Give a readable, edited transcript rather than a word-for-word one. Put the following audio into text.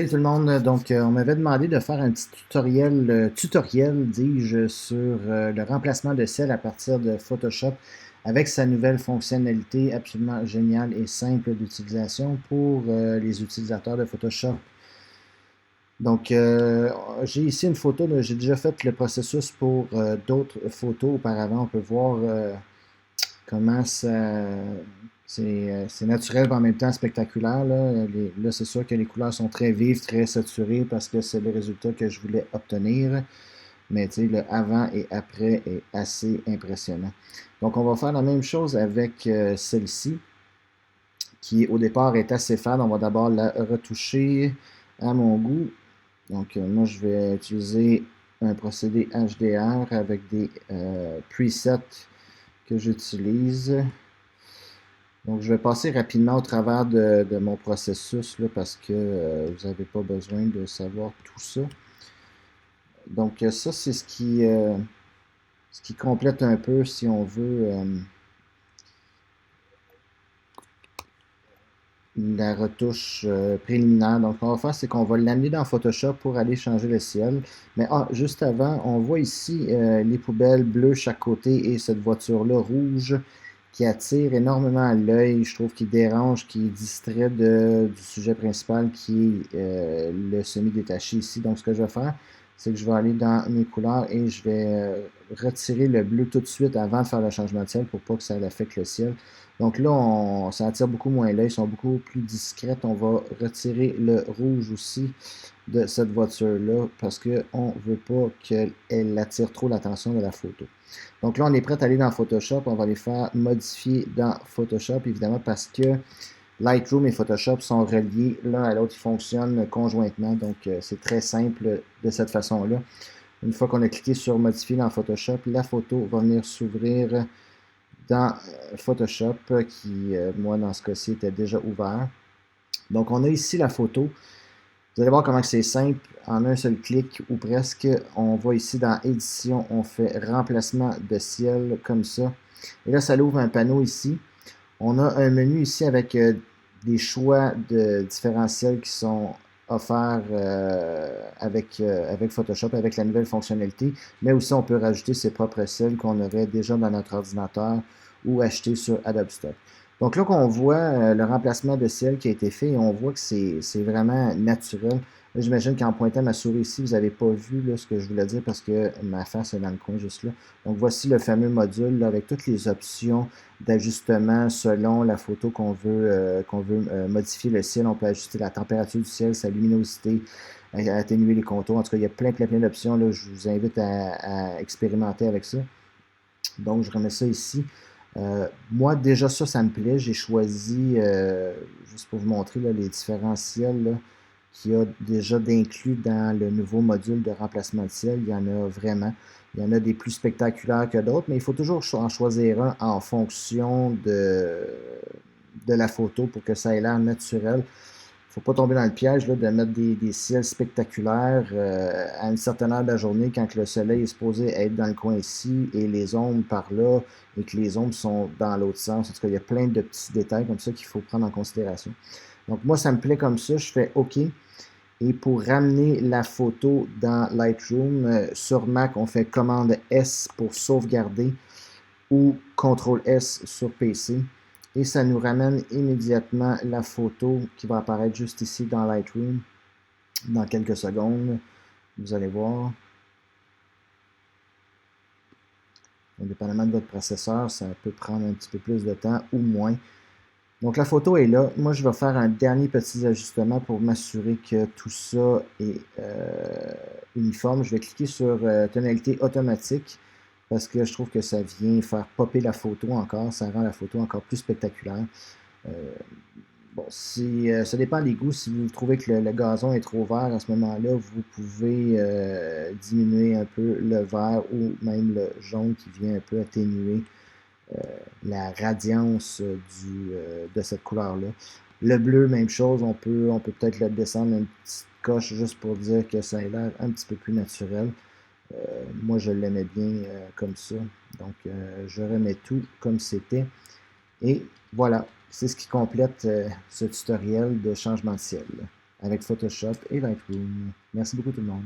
tout le monde. Donc, on m'avait demandé de faire un petit tutoriel, dis-je, sur le remplacement de ciel à partir de Photoshop avec sa nouvelle fonctionnalité absolument géniale et simple d'utilisation pour les utilisateurs de Photoshop. Donc, j'ai ici une photo, j'ai déjà fait le processus pour d'autres photos auparavant. On peut voir comment ça. C'est naturel, mais en même temps spectaculaire. Là, c'est sûr que les couleurs sont très vives, très saturées parce que c'est le résultat que je voulais obtenir. Mais le avant et après est assez impressionnant. Donc, on va faire la même chose avec celle-ci, qui au départ est assez fade. On va d'abord la retoucher à mon goût. Donc, moi, je vais utiliser un procédé HDR avec des presets que j'utilise. Donc, je vais passer rapidement au travers de mon processus là, parce que vous n'avez pas besoin de savoir tout ça. Donc, ça, c'est ce qui complète un peu, si on veut, la retouche préliminaire. Donc, ce qu'on va faire, c'est qu'on va l'amener dans Photoshop pour aller changer le ciel. Mais juste avant, on voit ici les poubelles bleues chaque côté et cette voiture-là rouge qui attire énormément l'œil, je trouve qu'il dérange, qui distrait du sujet principal qui est le semi-détaché ici. Donc ce que je vais faire, c'est que je vais aller dans mes couleurs et je vais retirer le bleu tout de suite avant de faire le changement de ciel pour pas que ça affecte le ciel. Donc là, ça attire beaucoup moins l'œil, ils sont beaucoup plus discrètes. On va retirer le rouge aussi de cette voiture-là parce qu'on ne veut pas qu'elle attire trop l'attention de la photo. Donc là, on est prêt à aller dans Photoshop. On va les faire modifier dans Photoshop, évidemment, parce que Lightroom et Photoshop sont reliés l'un à l'autre. Ils fonctionnent conjointement. Donc, c'est très simple de cette façon-là. Une fois qu'on a cliqué sur modifier dans Photoshop, la photo va venir s'ouvrir dans Photoshop qui, moi, dans ce cas-ci, était déjà ouvert. Donc, on a ici la photo. Vous allez voir comment c'est simple, en un seul clic ou presque. On va ici dans édition, on fait remplacement de ciel comme ça. Et là, ça ouvre un panneau ici. On a un menu ici avec des choix de différents ciels qui sont offerts avec Photoshop, avec la nouvelle fonctionnalité. Mais aussi, on peut rajouter ses propres ciels qu'on aurait déjà dans notre ordinateur ou acheter sur Adobe Stock. Donc là qu'on voit le remplacement de ciel qui a été fait, et on voit que c'est vraiment naturel. J'imagine qu'en pointant ma souris ici, vous n'avez pas vu là, ce que je voulais dire parce que ma face est dans le coin juste là. Donc voici le fameux module là, avec toutes les options d'ajustement selon la photo qu'on veut modifier le ciel. On peut ajuster la température du ciel, sa luminosité, atténuer les contours. En tout cas, il y a plein d'options. Là. Je vous invite à expérimenter avec ça. Donc, je remets ça ici. Moi, déjà, ça me plaît. J'ai choisi, juste pour vous montrer là, les différents ciels qu'il y a déjà d'inclus dans le nouveau module de remplacement de ciel. Il y en a vraiment. Il y en a des plus spectaculaires que d'autres, mais il faut toujours en choisir un en fonction de la photo pour que ça ait l'air naturel. Il ne faut pas tomber dans le piège là, de mettre des ciels spectaculaires à une certaine heure de la journée quand le soleil est supposé être dans le coin ici et les ombres par là et que les ombres sont dans l'autre sens. En tout cas, il y a plein de petits détails comme ça qu'il faut prendre en considération. Donc moi, ça me plaît comme ça. Je fais OK. Et pour ramener la photo dans Lightroom, sur Mac, on fait commande S pour sauvegarder ou CTRL S sur PC. Et ça nous ramène immédiatement la photo qui va apparaître juste ici dans Lightroom dans quelques secondes. Vous allez voir. Indépendamment de votre processeur, ça peut prendre un petit peu plus de temps ou moins. Donc la photo est là. Moi, je vais faire un dernier petit ajustement pour m'assurer que tout ça est uniforme. Je vais cliquer sur tonalité automatique parce que je trouve que ça vient faire popper la photo encore. Ça rend la photo encore plus spectaculaire. Bon, ça dépend des goûts. Si vous trouvez que le gazon est trop vert à ce moment-là, vous pouvez diminuer un peu le vert ou même le jaune qui vient un peu atténuer la radiance de cette couleur-là. Le bleu, même chose, on peut peut-être le descendre une petite coche juste pour dire que ça a l'air un petit peu plus naturel. Moi, je l'aimais bien comme ça. Donc, je remets tout comme c'était. Et voilà, c'est ce qui complète ce tutoriel de changement de ciel. avec Photoshop et Lightroom. Merci beaucoup tout le monde.